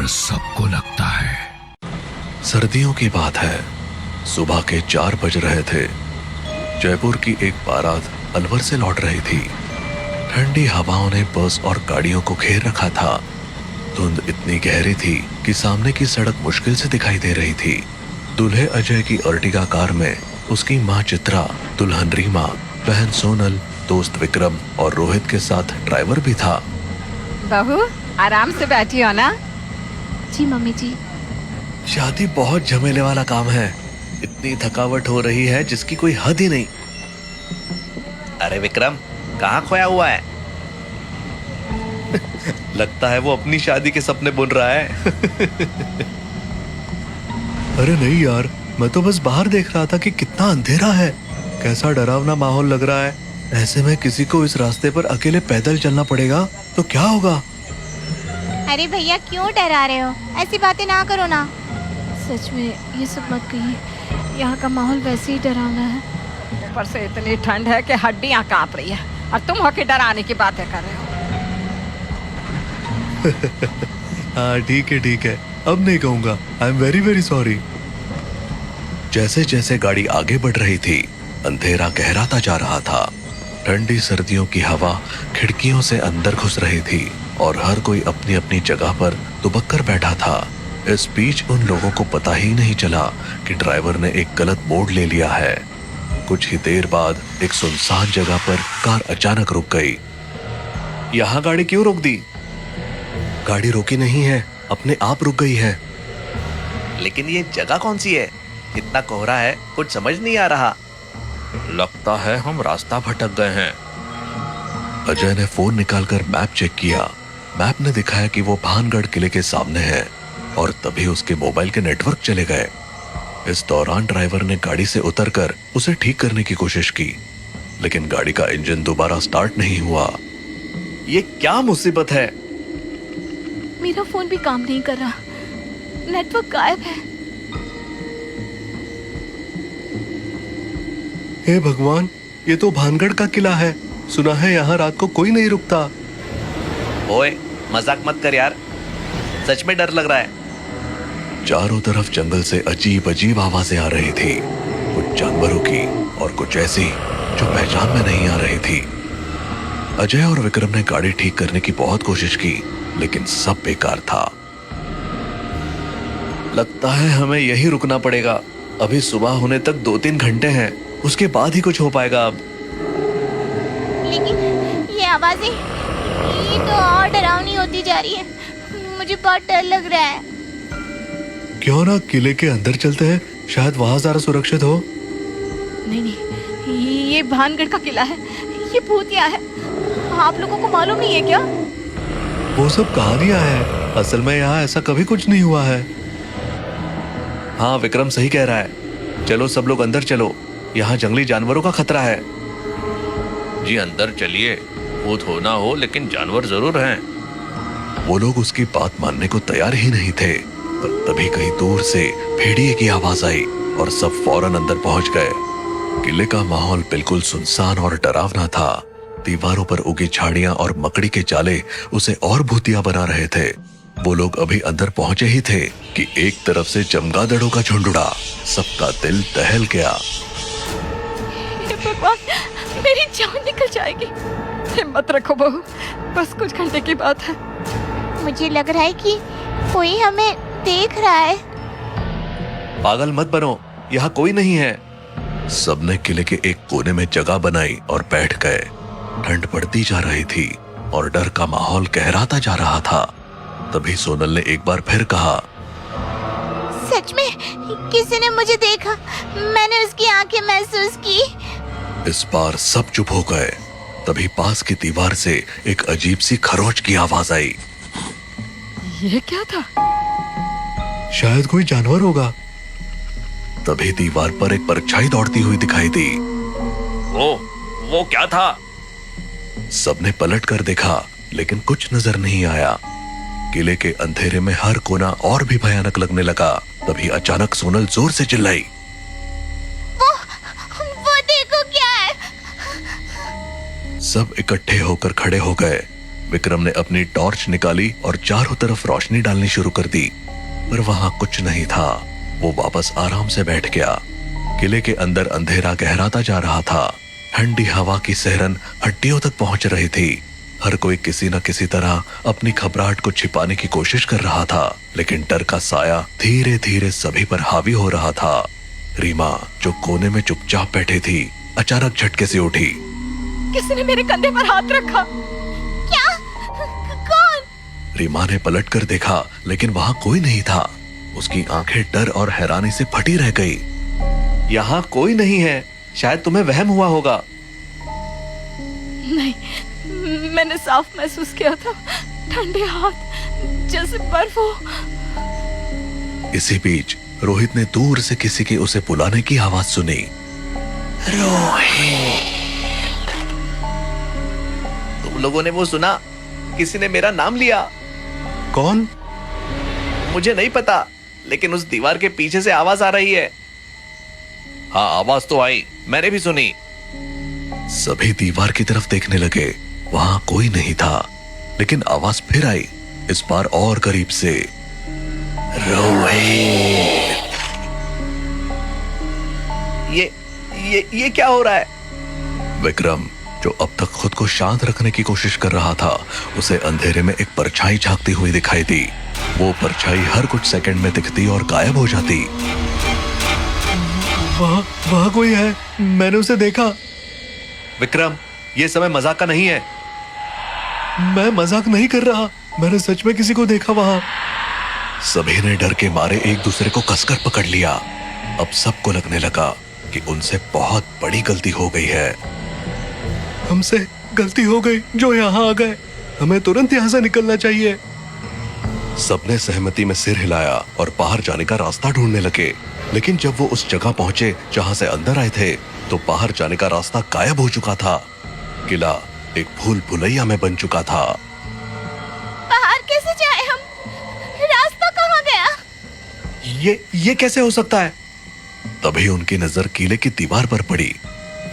डर सबको लगता है। सर्दियों की बात है। सुबह के 4 बज रहे थे। जयपुर की एक बारात अलवर से लौट रही थी। ठंडी हवाओं ने बस और गाड़ियों को घेर रखा था। धुंध इतनी गहरी थी कि सामने की सड़क मुश्किल से दिखाई दे रही थी। दूल्हे अजय की अर्टिगा कार में उसकी माँ चित्रा, दुल्हन रीमा, बहन सोनल, दोस्त विक्रम और रोहित के साथ ड्राइवर भी था। बहू आराम से बैठी हो ना? जी मम्मी जी। शादी बहुत झमेले वाला काम है। इतनी थकावट हो रही है जिसकी कोई हद ही नहीं। अरे विक्रम, कहाँ खोया हुआ है? लगता है वो अपनी शादी के सपने बुन रहा है। अरे नहीं यार, मैं तो बस बाहर देख रहा था कि कितना अंधेरा है, कैसा डरावना माहौल लग रहा है। ऐसे में किसी को इस रास्ते पर अकेले पैदल चलना पड़ेगा तो क्या होगा? अरे भैया क्यों डरा रहे हो? ऐसी बातें ना करो ना। सच में ये सब मत कहिए, यहाँ का माहौल वैसे ही डरावना है। ऊपर से इतनी ठंड है कि हड्डियाँ कांप रही है और तुम होके डराने की बातें कर रहे हो। हाँ ठीक है, अब नहीं कहूँगा। I am very very sorry. जैसे जैसे गाड़ी आगे बढ़ रही थी, अंधेरा गहराता जा रहा था। ठंडी सर्दियों की हवा खिड़कियों से अंदर घुस रही थी और हर कोई अपनी अपनी जगह पर दुबक कर बैठा था। इस बीच उन लोगों को पता ही नहीं चला कि ड्राइवर ने एक गलत मोड़ ले लिया है। कुछ ही देर बाद एक सुनसान जगह पर कार अचानक रुक गई। यहाँ गाड़ी क्यों रोक दी? गाड़ी रोकी नहीं है, अपने आप रुक गई है। लेकिन ये जगह कौन सी है? इतना कोहरा है, कुछ समझ नहीं आ रहा। लगता है हम रास्ता भटक गए हैं। अजय ने फोन निकालकर मैप चेक किया। मैप ने दिखाया कि वो भानगढ़ किले के सामने है और तभी उसके मोबाइल के नेटवर्क चले गए। इस दौरान ड्राइवर ने गाड़ी से उतरकर उसे ठीक करने की कोशिश की, लेकिन गाड़ी का इंजन दोबारा स्टार्ट नहीं हुआ। ये क्या मुसीबत है? मेरा फोन भी काम नहीं कर रहा, नेटवर्क गायब है। हे भगवान, ये तो भानगढ़ का किला है। सुना है यहाँ रात को कोई नहीं रुकता। ओए मजाक मत कर यार, सच में डर लग रहा है। चारों तरफ जंगल से अजीब अजीब आवाजें आ रही थी, कुछ जानवरों की और कुछ ऐसी जो पहचान में नहीं आ रही थी। अजय और विक्रम ने गाड़ी ठीक करने की बहुत कोशिश की, लेकिन सब बेकार था। लगता है हमें यहीं रुकना पड़ेगा। अभी सुबह होने तक 2-3 घंटे हैं, उसके बाद ही कुछ हो पाएगा। अब लेकिन ये आवाजें, ये तो और डरावनी होती जा रही है। मुझे बहुत डर लग रहा है। क्यों ना किले के अंदर चलते हैं, शायद वहां ज्यादा सुरक्षित हो। नहीं, ये भानगढ़ का किला है, ये भूतिया है। आप लोगों को मालूम नहीं है क्या? वो सब कहानियां हैं, असल में यहाँ ऐसा कभी कुछ नहीं हुआ है। हाँ विक्रम सही कह रहा है। चलो सब लोग अंदर चलो, यहाँ जंगली जानवरों का खतरा है। जी अंदर चलिए, भूत हो ना हो लेकिन जानवर जरूर हैं। वो लोग उसकी बात मानने को तैयार ही नहीं थे, पर तभी कहीं दूर से भेड़िए की आवाज आई और सब फौरन अंदर पहुंच गए। किले का माहौल बिल्कुल सुनसान और डरावना था। दीवारों पर उगी झाड़ियां और मकड़ी के जाले उसे और भूतिया बना रहे थे। वो लोग अभी अंदर पहुंचे ही थे कि एक तरफ से चमगादड़ों का झुंड उड़ा। सबका दिल दहल गया। भगवान, मेरी जान निकल जाएगी। हिम्मत रखो बहू, बस कुछ घंटे की बात है। मुझे लग रहा है कि कोई हमें देख रहा है। पागल मत बनो, यहाँ कोई नहीं है। सबने किले के एक कोने में जगह बनाई और बैठ गए। ठंड बढ़ती जा रही थी और डर का माहौल गहराता जा रहा था। तभी सोनल ने एक बार फिर कहा, सच में किसी ने मुझे देखा, मैंने उसकी आंखें महसूस की। इस बार सब चुप हो गए। तभी पास की दीवार से एक अजीब सी खरोंच की आवाज आई। ये क्या था? शायद कोई जानवर होगा। तभी दीवार पर एक परछाई दौड़ती हुई दिखाई दी। वो क्या था? सबने पलट कर देखा, लेकिन कुछ नजर नहीं आया। किले के अंधेरे में हर कोना और भी भयानक लगने लगा। तभी अचानक सोनल जोर से चिल्लाई, वो देखो क्या है। सब इकट्ठे होकर खड़े हो गए। विक्रम ने अपनी टॉर्च निकाली और चारों तरफ रोशनी डालनी शुरू कर दी, पर वहां कुछ नहीं था। वो वापस आराम से बैठ गया। किले के अंदर अंधेरा गहराता जा रहा था। ठंडी हवा की सहरन हड्डियों तक पहुंच रही थी। हर कोई किसी न किसी तरह अपनी घबराहट को छिपाने की कोशिश कर रहा था, लेकिन डर का साया धीरे धीरे सभी पर हावी हो रहा था। रीमा, जो कोने में चुपचाप बैठी थी, अचानक झटके से उठी। किसी ने मेरे कंधे पर हाथ रखा। क्या? कौन? रीमा ने पलट कर देखा, लेकिन वहां कोई नहीं था। उसकी आंखें डर और हैरानी से फटी रह गई। यहाँ कोई नहीं है, शायद तुम्हें वहम हुआ होगा। नहीं, मैंने साफ महसूस किया था, ठंडे हाथ जैसे बर्फ हो। इसी बीच रोहित ने दूर से किसी के उसे बुलाने की आवाज सुनी। रोहित! तुम लोगों ने वो सुना? किसी ने मेरा नाम लिया। कौन? मुझे नहीं पता, लेकिन उस दीवार के पीछे से आवाज आ रही है। हाँ, आवाज तो आई, मैंने भी सुनी। सभी दीवार की तरफ देखने लगे। वहां कोई नहीं था, लेकिन आवाज फिर आई, इस बार और करीब से। रोहित! ये क्या हो रहा है? विक्रम, जो अब तक खुद को शांत रखने की कोशिश कर रहा था, उसे अंधेरे में एक परछाई झांकती हुई दिखाई दी। वो परछाई हर कुछ सेकंड में दिखती और गायब हो जाती। वहाँ कोई है, मैंने उसे देखा। विक्रम, ये समय मजाक का नहीं है। मैं मजाक नहीं कर रहा, मैंने सच में किसी को देखा वहां। सभी ने डर के मारे एक दूसरे को कसकर पकड़ लिया। अब सबको लगने लगा कि उनसे बहुत बड़ी गलती हो गई है। हमसे गलती हो गई जो यहाँ आ गए, हमें तुरंत यहाँ से निकलना चाहिए। सबने सहमति में सिर हिलाया और बाहर जाने का रास्ता ढूंढने लगे, लेकिन जब वो उस जगह पहुंचे जहां से अंदर आए थे, तो बाहर जाने का रास्ता गायब हो चुका था। किला एक भूल भुलैया में बन चुका था। बाहर कैसे जाए हम? रास्ता कहाँ गया? ये कैसे हो सकता है? तभी उनकी नजर किले की दीवार पर पड़ी।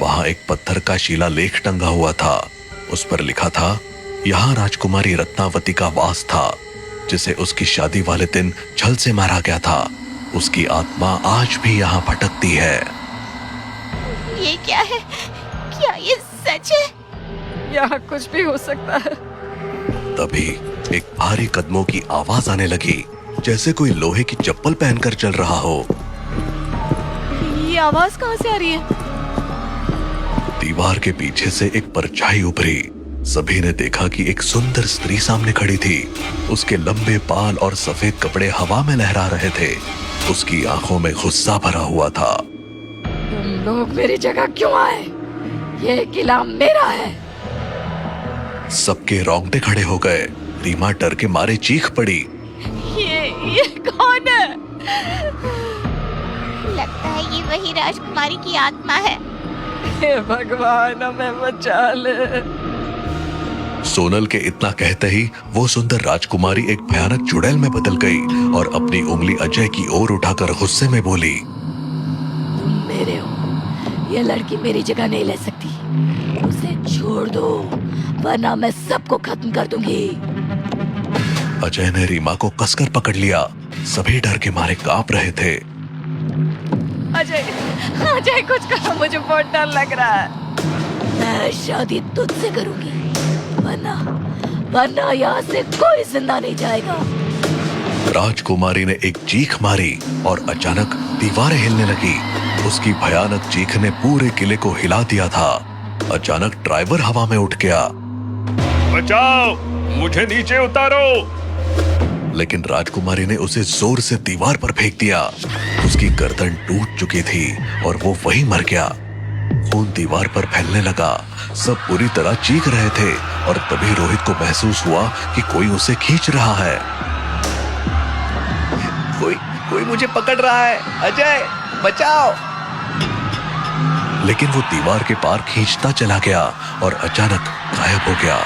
वहां एक पत्थर का शिलालेख टंगा हुआ था। उस पर लिखा था, यहाँ राजकुमारी रत्नावती का वास था, जिसे उसकी शादी वाले दिन छल से मारा गया था। उसकी आत्मा आज भी यहाँ भटकती है। ये क्या है? क्या ये सच है? यहाँ कुछ भी हो सकता है। तभी एक भारी कदमों की आवाज आने लगी, जैसे कोई लोहे की चप्पल पहनकर चल रहा हो। ये आवाज कहाँ से आ रही है? दीवार के पीछे से एक परछाई उभरी। सभी ने देखा कि एक सुंदर स्त्री सामने खड़ी थी। उसके लंबे बाल और सफेद कपड़े हवा में लहरा रहे थे। उसकी आंखों में गुस्सा भरा हुआ था। तुम लोग मेरी जगह क्यों आए? ये किला मेरा है। सबके रोंगटे खड़े हो गए। रीमा डर के मारे चीख पड़ी। ये कौन है? लगता है ये वही राजकुमारी की आत्मा है। हे भगवान, हमें बचा ले। सोनल के इतना कहते ही वो सुंदर राजकुमारी एक भयानक चुड़ैल में बदल गई और अपनी उंगली अजय की ओर उठाकर गुस्से में बोली, तुम मेरे हो, ये लड़की मेरी जगह नहीं ले सकती। उसे छोड़ दो, वरना मैं सबको खत्म कर दूंगी। अजय ने रीमा को कसकर पकड़ लिया। सभी डर के मारे कांप रहे थे। अजय कुछ करो, मुझे बहुत डर लग रहा है। मैं शादी तुझसे करूंगी, वरना यहाँ से कोई जिंदा नहीं जाएगा। राजकुमारी ने एक चीख मारी और अचानक दीवारें हिलने लगी। उसकी भयानक चीख ने पूरे किले को हिला दिया था। अचानक ड्राइवर हवा में उठ गया। बचाओ, मुझे नीचे उतारो। लेकिन राजकुमारी ने उसे जोर से दीवार पर फेंक दिया। उसकी गर्दन टूट चुकी थी और वो वहीं मर गया। खून दीवार पर फैलने लगा। सब पूरी तरह चीख रहे थे और तभी रोहित को महसूस हुआ कि कोई उसे खींच रहा है। कोई मुझे पकड़ रहा है। अजय, बचाओ। लेकिन वो दीवार के पार खींचता चला गया और अचानक गायब हो गया।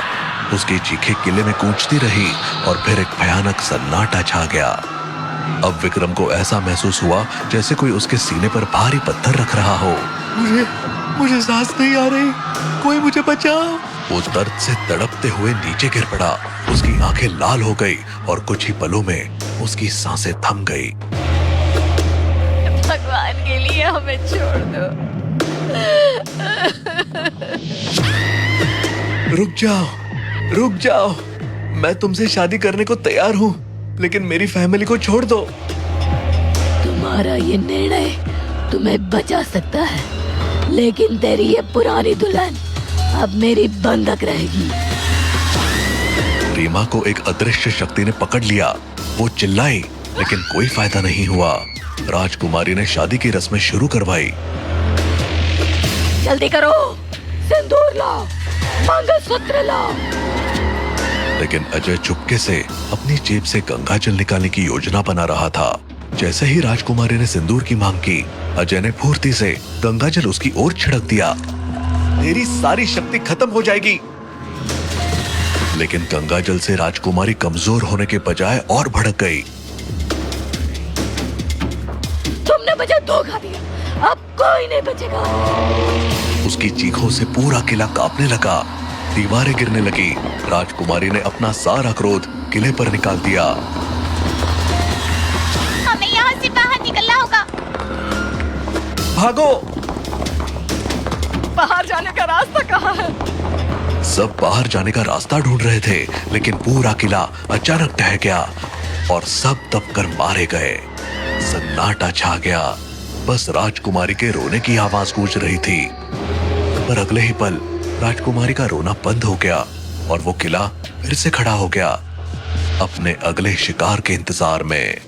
उसकी चीखें किले में गूंजती रही और फिर एक भयानक सन्नाटा छा गया। अब विक्रम को ऐसा महसूस हुआ जैसे कोई उसके सीने पर भारी पत्थर रख रहा हो। मुझे सांस नहीं आ रही, कोई मुझे बचाओ। वो दर्द से तड़पते हुए नीचे गिर पड़ा। उसकी आंखें लाल हो गई और कुछ ही पलों में उसकी सांसें थम गई। भगवान के लिए हमें छोड़ दो। रुक जाओ, रुक जाओ। मैं तुमसे शादी करने को तैयार हूँ, लेकिन मेरी फैमिली को छोड़ दो। तुम्हारा ये निर्णय तुम्हें बचा सकता है, लेकिन तेरी ये पुरानी दुल्हन अब मेरी बंधक रहेगी। रीमा को एक अदृश्य शक्ति ने पकड़ लिया। वो चिल्लाई, लेकिन कोई फायदा नहीं हुआ। राजकुमारी ने शादी की रस्में शुरू करवाई। जल्दी करो, सिंदूर लाओ, मंगलसूत्र लाओ। लेकिन अजय चुपके से अपनी जेब से गंगाजल निकालने की योजना बना रहा था। जैसे ही राजकुमारी ने सिंदूर की मांग की, अजय ने फुर्ती से गंगाजल उसकी ओर छिड़क दिया। तेरी सारी शक्ति खत्म हो जाएगी। लेकिन गंगाजल से राजकुमारी कमजोर होने के बजाय और भड़क गई। तुमने मुझे धोखा दिया, अब कोई नहीं बचेगा। उसकी चीखों से पूरा किला कांपने लगा। दीवारें गिरने लगी। राजकुमारी ने अपना सारा क्रोध किले पर निकाल दिया। हमें यहाँ से बाहर निकलना होगा। भागो। बाहर जाने का रास्ता कहाँ है? सब बाहर जाने का रास्ता ढूंढ रहे थे, लेकिन पूरा किला अचानक ढह गया और सब दबकर मारे गए। सन्नाटा छा गया। बस राजकुमारी के रोने की आवाज गूंज रही थी। पर अगले ही पल राजकुमारी का रोना बंद हो गया और वो किला फिर से खड़ा हो गया, अपने अगले शिकार के इंतजार में।